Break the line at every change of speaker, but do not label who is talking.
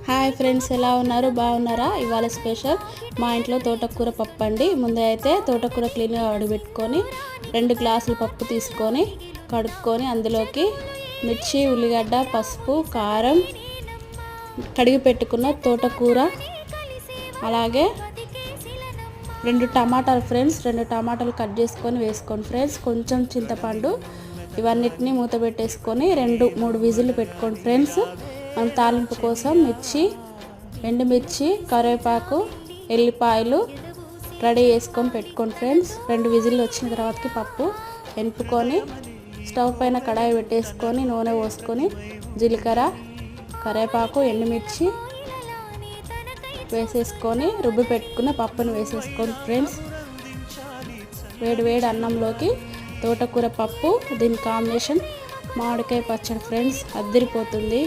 Hi friends, ఎలా ఉన్నారు? బాగున్నారా? ఇవాళ స్పెషల్ మా ఇంట్లో తోటకూర పప్పు అండి. ముందే అయితే తోటకూర క్లీన్గా వడబెట్టుకొని 2 గ్లాసుల పప్పు తీసుకొని కడుక్కొని అందులోకి మిర్చి, ఉల్లిగడ్డ, పసుపు, కారం, కడిగి పెట్టుకున్న తోటకూర, అలాగే 2 టమాటాలు ఫ్రెండ్స్, 2 టమాటాలు కట్ చేసుకొని వేసుకోండి ఫ్రెండ్స్. కొంచెం చింతపండు, ఇవన్నిటిని మూత పెట్టేసుకొని 2-3 విజిల్లు పెట్టుకోండి ఫ్రెండ్స్. మనం తాలింపు కోసం ఎండుమిర్చి, కరివేపాకు, ఎల్లిపాయలు రెడీ చేసుకొని పెట్టుకోండి ఫ్రెండ్స్. 2 విజిల్లు వచ్చిన తర్వాతకి పప్పు ఎనుపుకొని స్టవ్ పైన కడాయి పెట్టేసుకొని నూనె పోసుకొని జీలకర్ర, కరివేపాకు, ఎండుమిర్చి వేసేసుకొని రుబ్బి పెట్టుకున్న పప్పును వేసేసుకోండి ఫ్రెండ్స్. వేడి అన్నంలోకి తోటకూర పప్పు, దీని కాంబినేషన్ మామిడికాయ పచ్చడి ఫ్రెండ్స్, అద్దరిపోతుంది.